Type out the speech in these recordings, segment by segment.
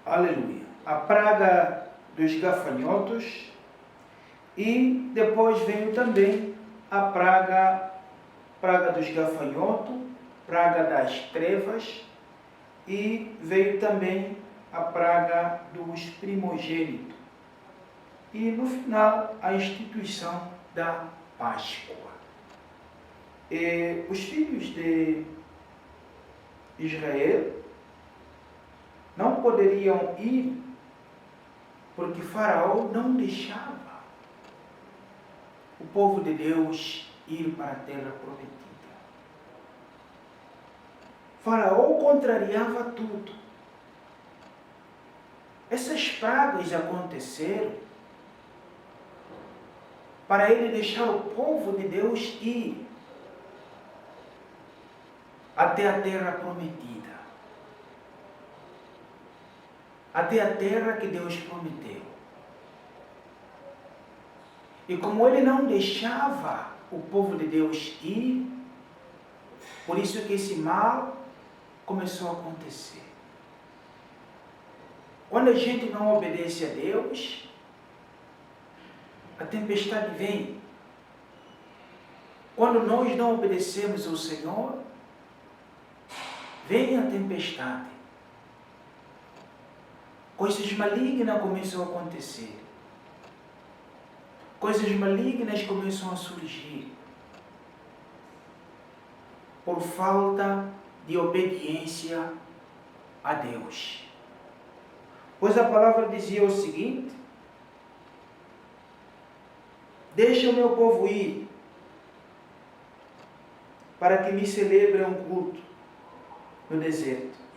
Aleluia. A praga dos gafanhotos e depois veio também a praga dos gafanhotos, praga das trevas e veio também a praga dos primogênitos. E no final a instituição da Páscoa. E os filhos de Israel não poderiam ir porque Faraó não deixava o povo de Deus ir para a terra prometida. Faraó contrariava tudo. Essas pragas aconteceram para ele deixar o povo de Deus ir até a terra prometida. Até a terra que Deus prometeu. E como ele não deixava o povo de Deus ir, por isso que esse mal começou a acontecer. Quando a gente não obedece a Deus, a tempestade vem. Quando nós não obedecemos ao Senhor, vem a tempestade. Coisas malignas começam a acontecer. Coisas malignas começam a surgir. Por falta de obediência a Deus. Pois a palavra dizia o seguinte: deixa o meu povo ir, para que me celebre um culto no deserto.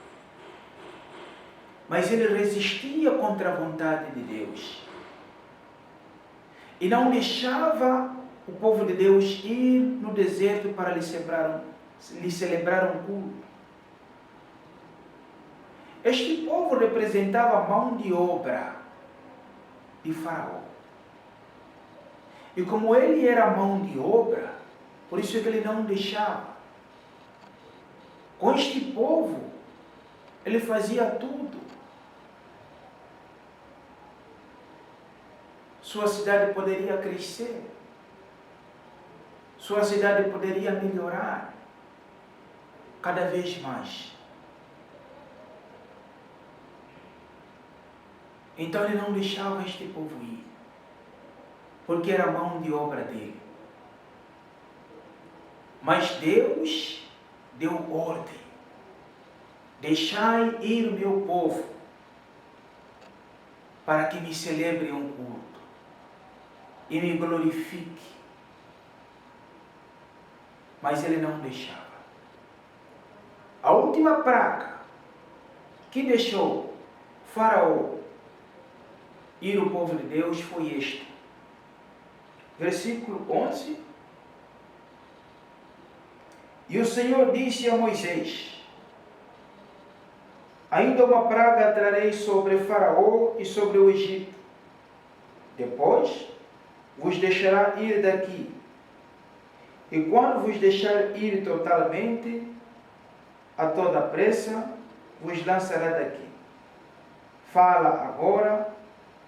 Mas ele resistia contra a vontade de Deus. E não deixava o povo de Deus ir no deserto para lhe celebrar um culto. Este povo representava a mão de obra de Faraó. E como ele era a mão de obra, por isso é que ele não deixava. Com este povo, ele fazia tudo. Sua cidade poderia crescer. Sua cidade poderia melhorar cada vez mais. Então ele não deixava este povo ir, porque era a mão de obra dele. Mas Deus deu ordem: deixai ir o meu povo, para que me celebre um culto e me glorifique. Mas ele não deixava. A última praga que deixou Faraó ir o povo de Deus foi este. Versículo 11. E o Senhor disse a Moisés: ainda uma praga trarei sobre Faraó e sobre o Egito. Depois vos deixará ir daqui. E quando vos deixar ir totalmente, a toda pressa, vos lançará daqui. Fala agora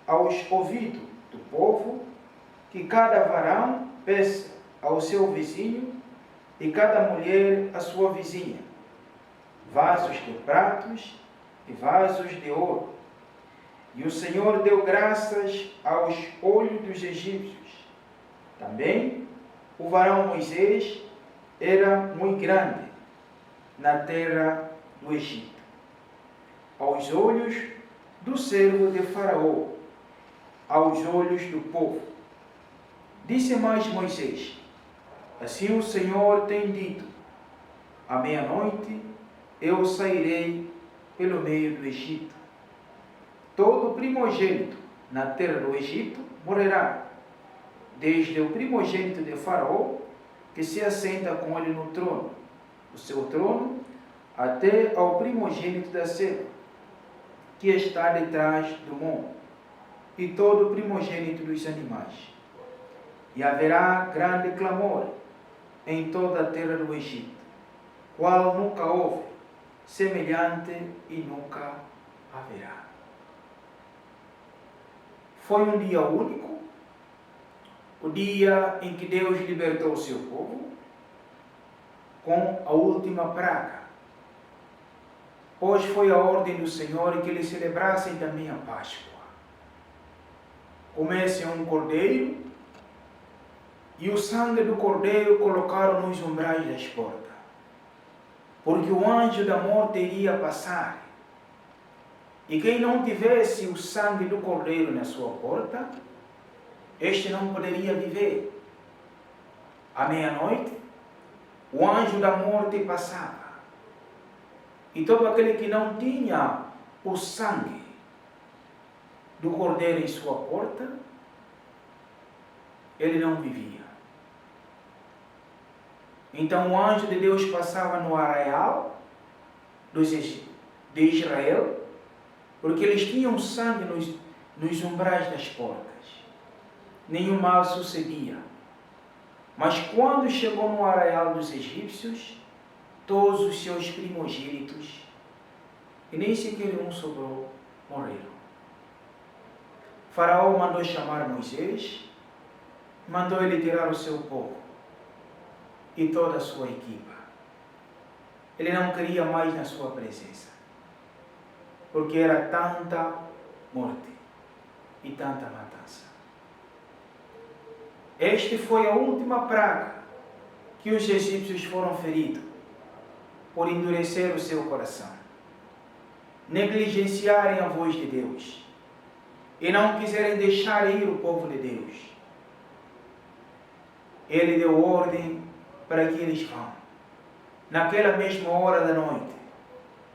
aos ouvidos do povo, que cada varão peça ao seu vizinho e cada mulher à sua vizinha vasos de pratos e vasos de ouro. E o Senhor deu graças aos olhos dos egípcios. Também o varão Moisés era muito grande na terra do Egito, aos olhos do servo de Faraó, aos olhos do povo. Disse mais Moisés: assim o Senhor tem dito: à meia-noite eu sairei pelo meio do Egito. Todo primogênito na terra do Egito morrerá, desde o primogênito de Faraó, que se assenta com ele no trono, o seu trono, até ao primogênito da serva, que está detrás do monte, e todo primogênito dos animais. E haverá grande clamor em toda a terra do Egito, qual nunca houve, semelhante e nunca haverá. foi um dia único, o dia em que Deus libertou o seu povo com a última praga, pois foi a ordem do Senhor que eles celebrassem também a Páscoa. Comecem um cordeiro, e o sangue do cordeiro colocaram nos umbrais das portas, porque o anjo da morte iria passar, e quem não tivesse o sangue do cordeiro na sua porta, este não poderia viver. À meia-noite, o anjo da morte passava, e todo aquele que não tinha o sangue do cordeiro em sua porta, ele não vivia. Então o anjo de Deus passava no arraial de Israel, porque eles tinham sangue nos umbrais das portas. Nenhum mal sucedia. Mas quando chegou no arraial dos egípcios, todos os seus primogênitos, e nem sequer um sobrou, morreram. Faraó mandou chamar Moisés, mandou ele tirar o seu povo e toda a sua equipa. Ele não queria mais na sua presença, porque era tanta morte e tanta matança. Esta foi a última praga que os egípcios foram feridos por endurecer o seu coração, negligenciarem a voz de Deus e não quiserem deixar ir o povo de Deus. Ele deu ordem para que eles vão. Naquela mesma hora da noite,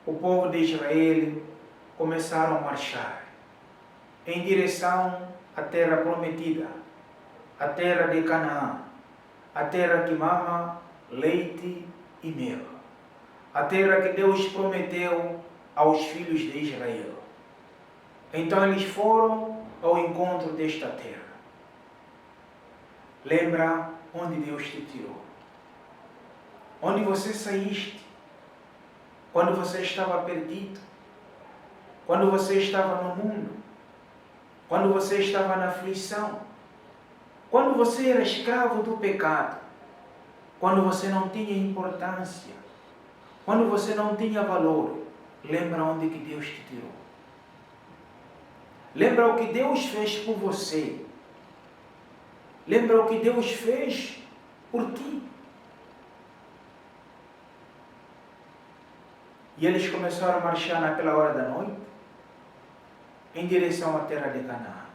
o povo de Israel começaram a marchar em direção à terra prometida, a terra de Canaã, a terra que mama leite e mel, a terra que Deus prometeu aos filhos de Israel. Então eles foram ao encontro desta terra. Lembra onde Deus te tirou, onde você saíste, quando você estava perdido, quando você estava no mundo, quando você estava na aflição, quando você era escravo do pecado, quando você não tinha importância, quando você não tinha valor. Lembra onde que Deus te tirou. Lembra o que Deus fez por você. Lembra o que Deus fez por ti. E eles começaram a marchar naquela hora da noite em direção à terra de Canaã.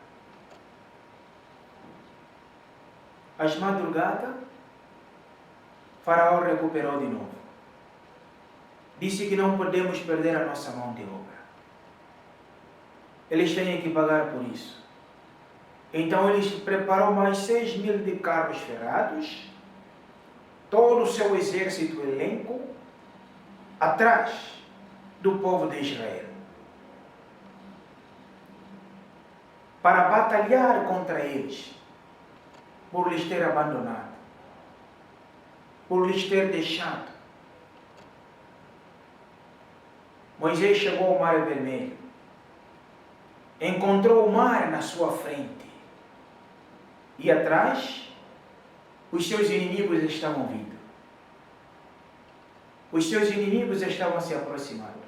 Às madrugadas, Faraó recuperou de novo. Disse que não podemos perder a nossa mão de obra. Eles têm que pagar por isso. Então eles preparou mais 6.000 de carros ferrados, todo o seu exército elenco, atrás do povo de Israel, para batalhar contra eles, por lhes ter abandonado, por lhes ter deixado. Moisés chegou ao Mar Vermelho, encontrou o mar na sua frente, e atrás os seus inimigos estavam vindo. Os seus inimigos estavam se aproximando.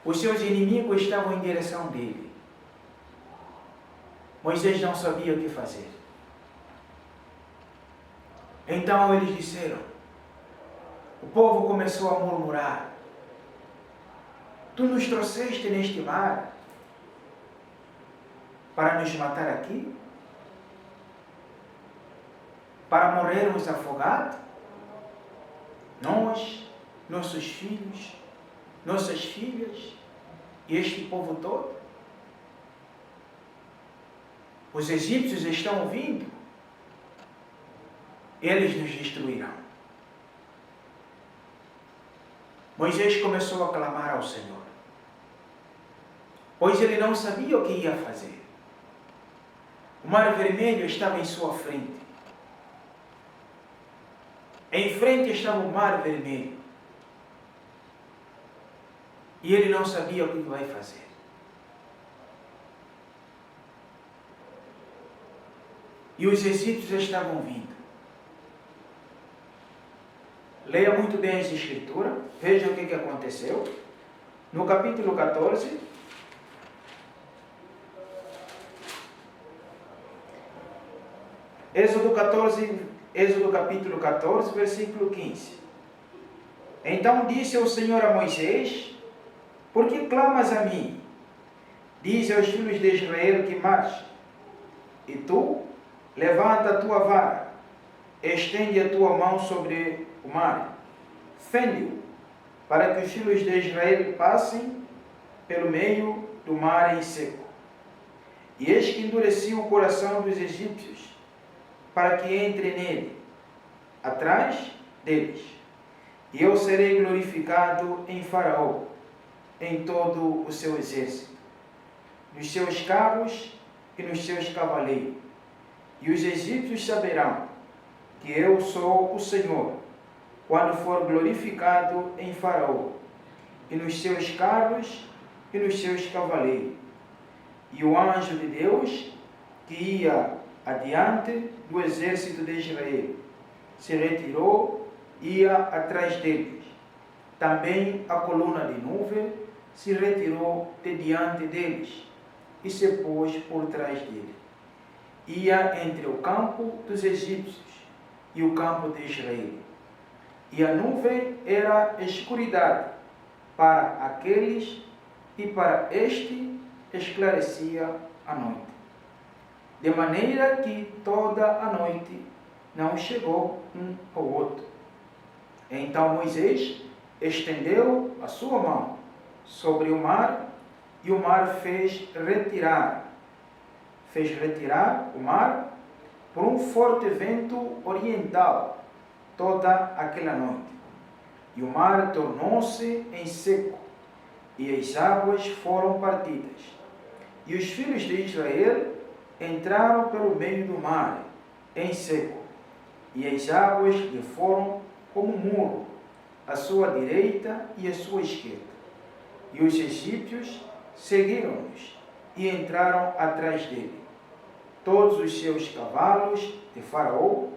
Os seus inimigos estavam em direção dele. Moisés não sabia o que fazer. Então eles disseram, o povo começou a murmurar, tu nos trouxeste neste mar para nos matar aqui? Para morrermos afogados? Nós, nossos filhos, nossas filhas e este povo todo? Os egípcios estão vindo, eles nos destruirão. Moisés começou a clamar ao Senhor, pois ele não sabia o que ia fazer. O Mar Vermelho estava em sua frente. Em frente estava o Mar Vermelho. E ele não sabia o que vai fazer. e os egípcios estavam vindo. Leia muito bem essa escritura, veja o que aconteceu. No capítulo 14, Êxodo capítulo 14, versículo 15. Então disse o Senhor a Moisés: por que clamas a mim? Diz aos filhos de Israel que marchem. E tu, levanta a tua vara, estende a tua mão sobre o mar, fende-o, para que os filhos de Israel passem pelo meio do mar em seco. E eis que endureci o coração dos egípcios, para que entre nele, atrás deles. E eu serei glorificado em Faraó, em todo o seu exército, nos seus carros e nos seus cavaleiros. E os egípcios saberão que eu sou o Senhor, quando for glorificado em Faraó, e nos seus carros e nos seus cavaleiros. E o anjo de Deus, que ia adiante do exército de Israel, se retirou, ia atrás deles. Também a coluna de nuvem se retirou de diante deles e se pôs por trás dele. Ia entre o campo dos egípcios e o campo de Israel. E a nuvem era escuridade para aqueles, e para este esclarecia a noite. De maneira que toda a noite não chegou um ao outro. Então Moisés estendeu a sua mão sobre o mar, e o mar fez retirar o mar por um forte vento oriental toda aquela noite. E o mar tornou-se em seco, e as águas foram partidas. E os filhos de Israel entraram pelo meio do mar, em seco, e as águas lhe foram como um muro, à sua direita e à sua esquerda. E os egípcios seguiram-nos e entraram atrás dele, todos os seus cavalos de Faraó,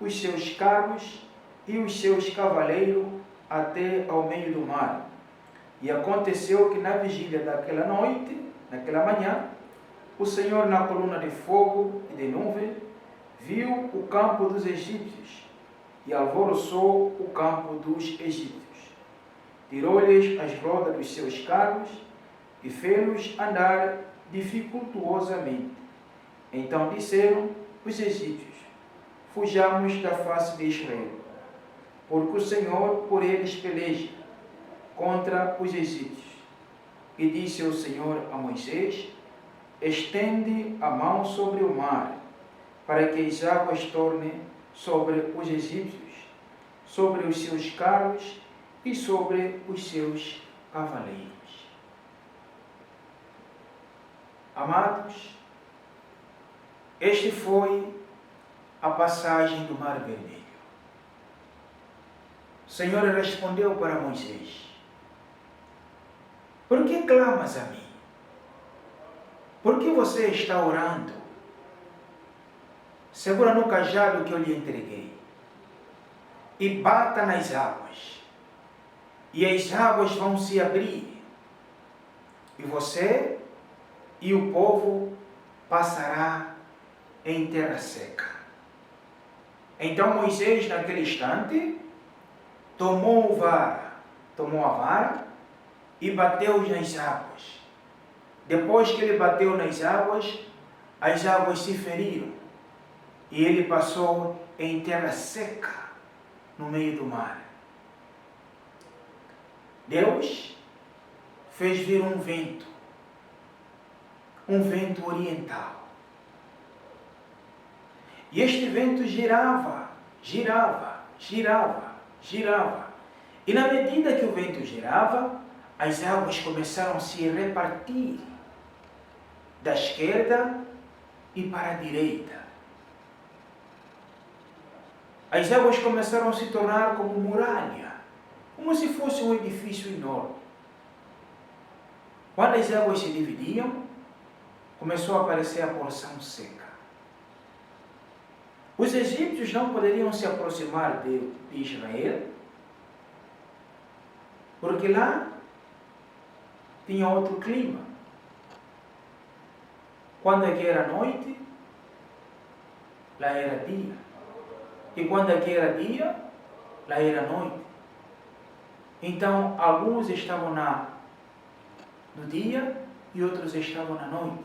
os seus carros e os seus cavaleiros, até ao meio do mar. E aconteceu que na vigília daquela noite, naquela manhã, o Senhor, na coluna de fogo e de nuvem, viu o campo dos egípcios e alvoroçou o campo dos egípcios. Tirou-lhes as rodas dos seus carros e fê-los andar dificultuosamente. Então disseram os egípcios: fujamos da face de Israel, porque o Senhor por eles peleja contra os egípcios. E disse o Senhor a Moisés: estende a mão sobre o mar, para que as águas tornem sobre os egípcios, sobre os seus carros e sobre os seus cavaleiros. Amados, este foi a passagem do Mar Vermelho. O Senhor respondeu para Moisés: por que clamas a mim? Por que você está orando? Segura no cajado que eu lhe entreguei e bata nas águas, e as águas vão se abrir, e você e o povo passará em terra seca. Então Moisés, naquele instante, tomou a vara e bateu nas águas. Depois que ele bateu nas águas, as águas se feriram e ele passou em terra seca no meio do mar. Deus fez vir um vento oriental. E este vento girava. E na medida que o vento girava, as águas começaram a se repartir da esquerda e para a direita. As águas começaram a se tornar como muralha, como se fosse um edifício enorme. Quando as águas se dividiam, começou a aparecer a porção seca. Os egípcios não poderiam se aproximar de Israel, porque lá tinha outro clima. Quando aqui era noite, lá era dia. E quando aqui era dia, lá era noite. Então, alguns estavam no dia e outros estavam na noite.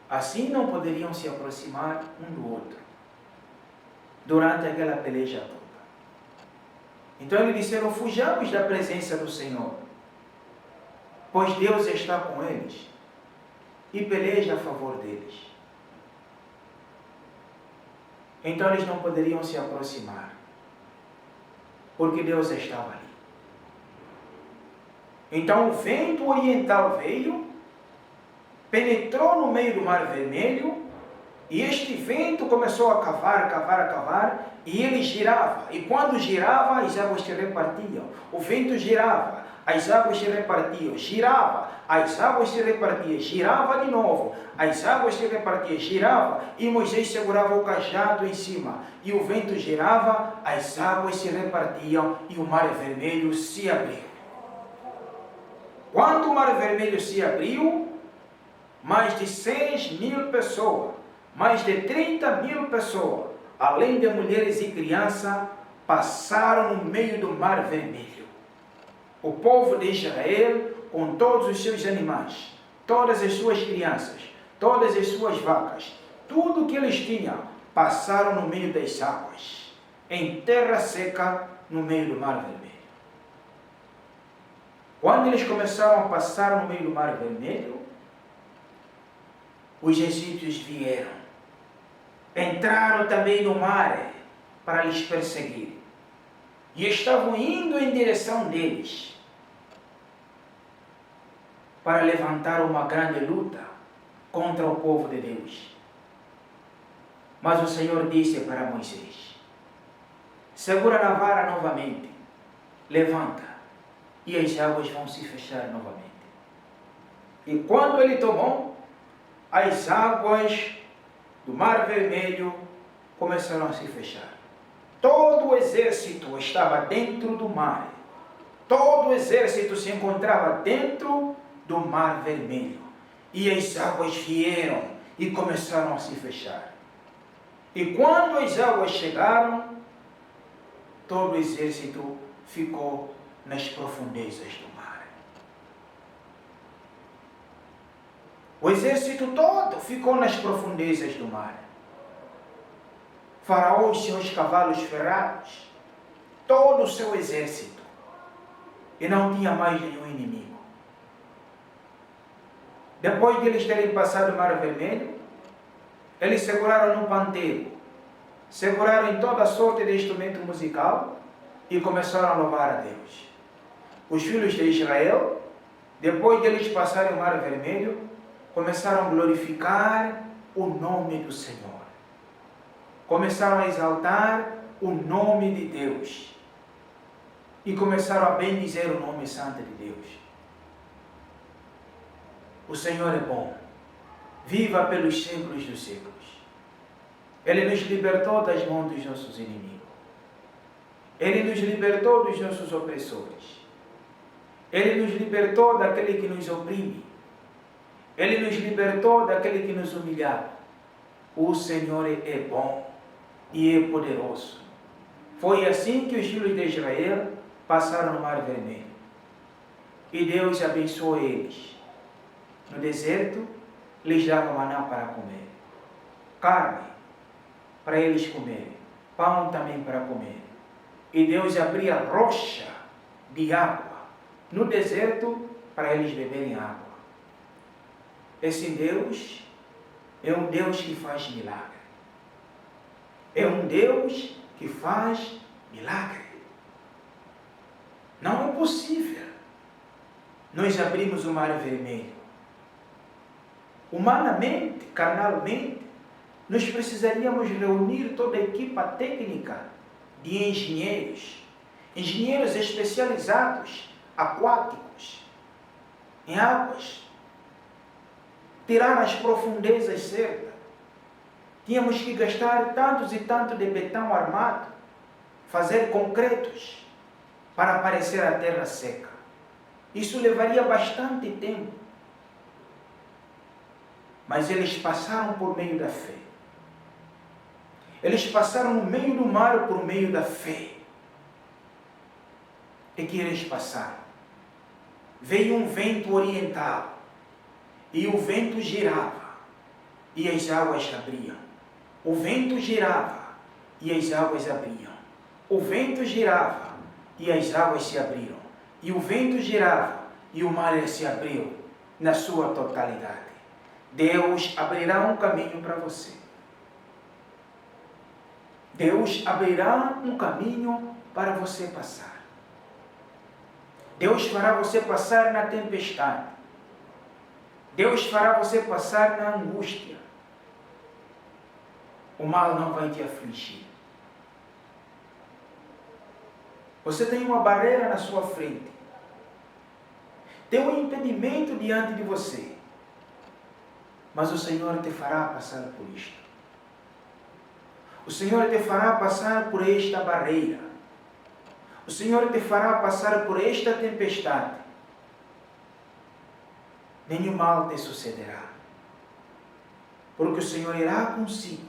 Assim não poderiam se aproximar um do outro durante aquela peleja toda. Então eles disseram: fujamos da presença do Senhor, pois Deus está com eles e peleja a favor deles. Então eles não poderiam se aproximar, porque Deus estava ali. Então o vento oriental veio, penetrou no meio do Mar Vermelho, e este vento começou a cavar, e ele girava. E quando girava, as águas se repartiam. O vento girava, as águas se repartiam. Girava, as águas se repartiam. Girava de novo, as águas se repartiam. Girava, e Moisés segurava o cajado em cima. E o vento girava, as águas se repartiam, e o Mar Vermelho se abriu. Quando o Mar Vermelho se abriu, mais de 6.000 pessoas, mais de 30.000 pessoas, além de mulheres e crianças, passaram no meio do Mar Vermelho. O povo de Israel, com todos os seus animais, todas as suas crianças, todas as suas vacas, tudo que eles tinham, passaram no meio das águas, em terra seca, no meio do Mar Vermelho. Quando eles começaram a passar no meio do Mar Vermelho, os egípcios vieram, entraram também no mar para lhes perseguir, e estavam indo em direção deles, para levantar uma grande luta contra o povo de Deus. Mas o Senhor disse para Moisés: segura na vara novamente, levanta, e as águas vão se fechar novamente. E quando ele tomou, as águas do Mar Vermelho começaram a se fechar. Todo o exército estava dentro do mar. Todo o exército se encontrava dentro do Mar Vermelho. E as águas vieram e começaram a se fechar. E quando as águas chegaram, todo o exército ficou nas profundezas do mar. O exército todo ficou nas profundezas do mar. Faraó e seus cavalos ferrados, todo o seu exército, e não tinha mais nenhum inimigo. Depois de eles terem passado o Mar Vermelho, eles seguraram no panteiro, seguraram em toda sorte de instrumento musical e começaram a louvar a Deus. Os filhos de Israel, depois de eles passarem o Mar Vermelho, começaram a glorificar o nome do Senhor. Começaram a exaltar o nome de Deus. E começaram a bendizer o nome santo de Deus. O Senhor é bom. Viva pelos séculos dos séculos. Ele nos libertou das mãos dos nossos inimigos. Ele nos libertou dos nossos opressores. Ele nos libertou daquele que nos oprime. Ele nos libertou daquele que nos humilhava. O Senhor é bom e é poderoso. Foi assim que os filhos de Israel passaram no Mar Vermelho. E Deus abençoou eles. No deserto, lhes dava maná para comer, carne para eles comerem, pão também para comer. E Deus abria rocha de água no deserto para eles beberem água. Esse Deus é um Deus que faz milagre. É um Deus que faz milagre. Não é possível nós abrimos o Mar Vermelho. Humanamente, carnalmente, nós precisaríamos reunir toda a equipa técnica de engenheiros especializados, aquáticos, em águas, tirar as profundezas certas, Tínhamos que gastar tantos e tantos de betão armado, fazer concretos para aparecer a terra seca. Isso levaria bastante tempo. Mas eles passaram por meio da fé. Eles passaram no meio do mar por meio da fé. É que eles passaram. Veio um vento oriental e o vento girava e as águas abriam. O vento girava e as águas abriam. O vento girava e as águas se abriram. E o vento girava e o mar se abriu na sua totalidade. Deus abrirá um caminho para você. Deus abrirá um caminho para você passar. Deus fará você passar na tempestade. Deus fará você passar na angústia. O mal não vai te afligir. Você tem uma barreira na sua frente. Tem um impedimento diante de você. Mas o Senhor te fará passar por isto. O Senhor te fará passar por esta barreira. O Senhor te fará passar por esta tempestade. Nenhum mal te sucederá. Porque o Senhor irá consigo.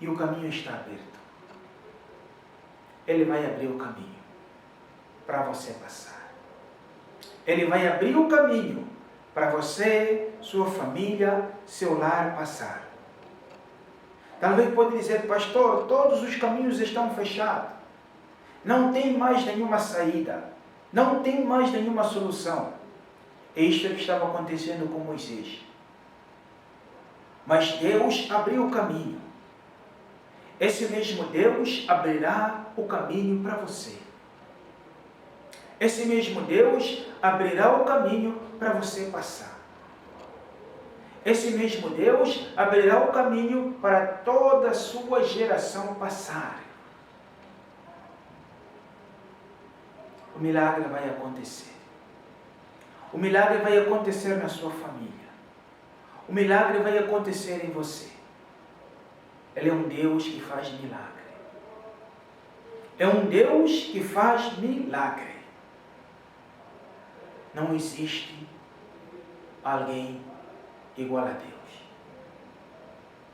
E o caminho está aberto. Ele vai abrir o caminho para você passar. Ele vai abrir o caminho para você, sua família, seu lar passar. Talvez pode dizer, pastor, todos os caminhos estão fechados. Não tem mais nenhuma saída. Não tem mais nenhuma solução. É isto que estava acontecendo com Moisés. Mas Deus abriu o caminho. Esse mesmo Deus abrirá o caminho para você. Esse mesmo Deus abrirá o caminho para você passar. Esse mesmo Deus abrirá o caminho para toda a sua geração passar. O milagre vai acontecer. O milagre vai acontecer na sua família. O milagre vai acontecer em você. Ele é um Deus que faz milagre. É um Deus que faz milagre. Não existe alguém igual a Deus.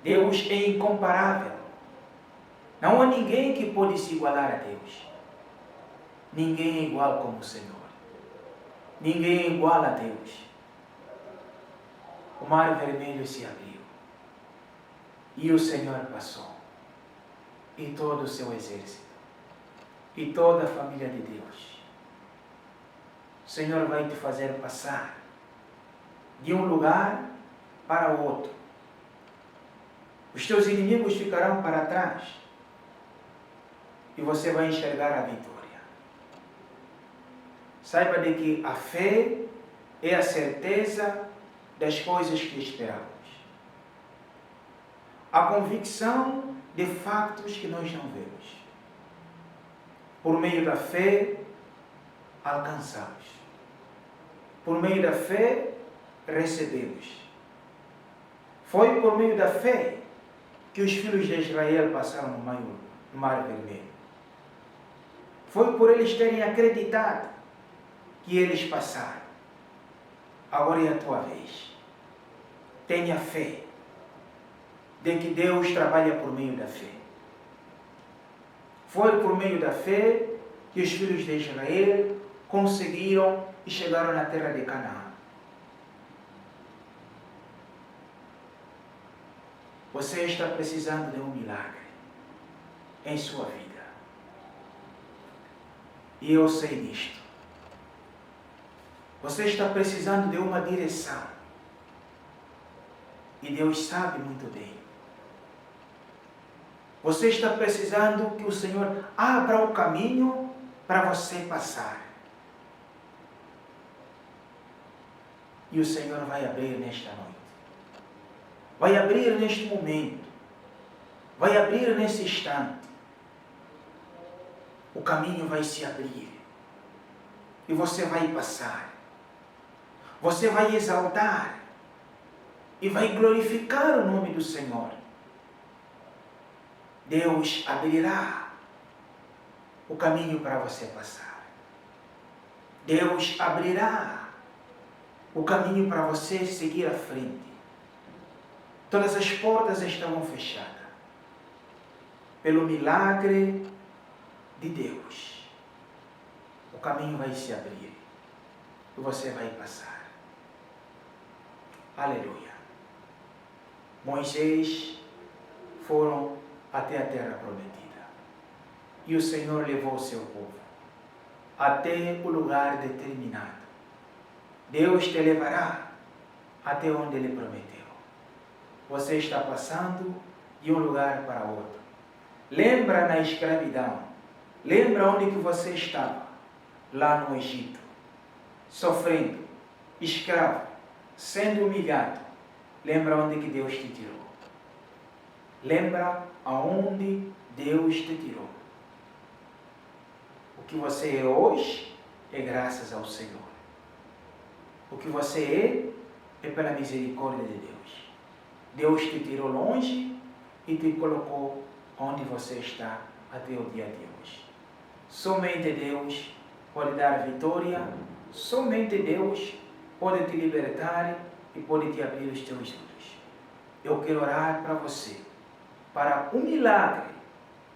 Deus é incomparável. Não há ninguém que pode se igualar a Deus. Ninguém é igual como o Senhor. Ninguém é igual a Deus. O mar vermelho se abriu. E o Senhor passou. E todo o seu exército. E toda a família de Deus. O Senhor vai te fazer passar de um lugar para o outro. Os teus inimigos ficarão para trás. E você vai enxergar a vitória. Saiba de que a fé é a certeza das coisas que esperamos. A convicção de fatos que nós não vemos. Por meio da fé, alcançamos. Por meio da fé, recebemos. Foi por meio da fé que os filhos de Israel passaram no Mar Vermelho. Foi por eles terem acreditado que eles passaram. Agora é a tua vez. Tenha fé de que Deus trabalha por meio da fé. Foi por meio da fé que os filhos de Israel conseguiram e chegaram na terra de Canaã. Você está precisando de um milagre em sua vida. E eu sei disto. Você está precisando de uma direção. E Deus sabe muito bem. Você está precisando que o Senhor abra o caminho para você passar. E o Senhor vai abrir nesta noite. Vai abrir neste momento. Vai abrir nesse instante. O caminho vai se abrir. E você vai passar. Você vai exaltar. e vai glorificar o nome do Senhor. Deus abrirá o caminho para você passar. Deus abrirá o caminho para você seguir à frente. Todas as portas estavam fechadas. Pelo milagre de Deus, o caminho vai se abrir e você vai passar. Aleluia. Moisés foram até a terra prometida e o Senhor levou o seu povo até o lugar determinado. Deus te levará até onde Ele prometeu. Você está passando de um lugar para outro. Lembra na escravidão. Lembra onde que você estava? Lá no Egito. Sofrendo, escravo, sendo humilhado. Lembra onde que Deus te tirou. Lembra aonde Deus te tirou. O que você é hoje é graças ao Senhor. O que você é pela misericórdia de Deus. Deus te tirou longe e te colocou onde você está até o dia de hoje. Somente Deus pode dar vitória, somente Deus pode te libertar e pode te abrir os teus olhos. Eu quero orar para você, para um milagre,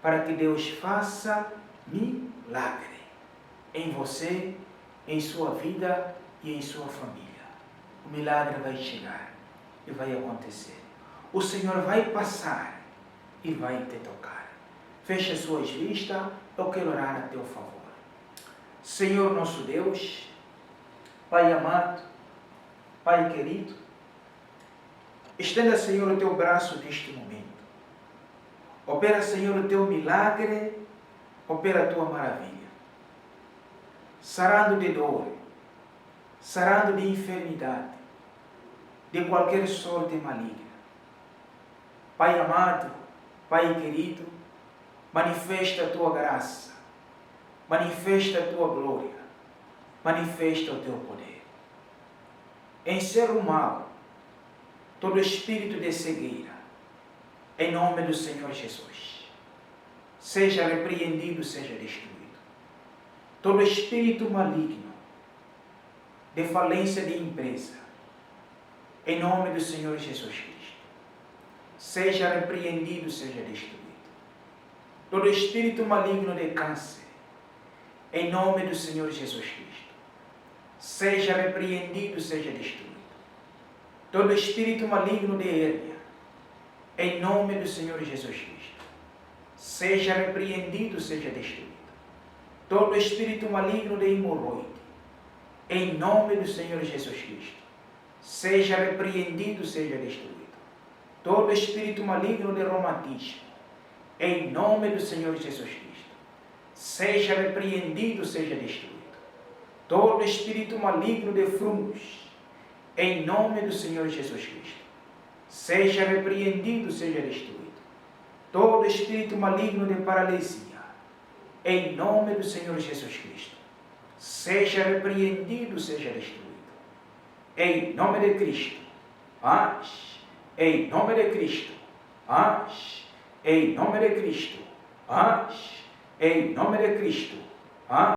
para que Deus faça milagre em você, em sua vida e em sua família. O milagre vai chegar e vai acontecer. O Senhor vai passar e vai te tocar. Feche suas vistas, eu quero orar a teu favor. Senhor nosso Deus, Pai amado, Pai querido, estenda, Senhor, o teu braço neste momento. Opera, Senhor, o teu milagre, opera a tua maravilha. Sarando de dor, sarando de enfermidade, de qualquer sorte maligna. Pai amado, Pai querido, manifesta a tua graça, manifesta a tua glória, manifesta o teu poder. Encerra o mal, todo espírito de cegueira, em nome do Senhor Jesus. Seja repreendido, seja destruído. Todo espírito maligno, de falência de empresa, em nome do Senhor Jesus Cristo. Seja repreendido, seja destruído. Todo espírito maligno de câncer, em nome do Senhor Jesus Cristo. Seja repreendido, seja destruído. Todo espírito maligno de hérnia, em nome do Senhor Jesus Cristo. Seja repreendido, seja destruído. Todo espírito maligno de hemorroide, em nome do Senhor Jesus Cristo. Seja repreendido, seja destruído. Todo espírito maligno de reumatismo, em nome do Senhor Jesus Cristo, seja repreendido, seja destruído. Todo espírito maligno de fungos, em nome do Senhor Jesus Cristo, seja repreendido, seja destruído. Todo espírito maligno de paralisia, em nome do Senhor Jesus Cristo, seja repreendido, seja destruído. Em nome de Cristo, age. Em nome de Cristo, age. Em nome de Cristo, age. Em nome de Cristo, age.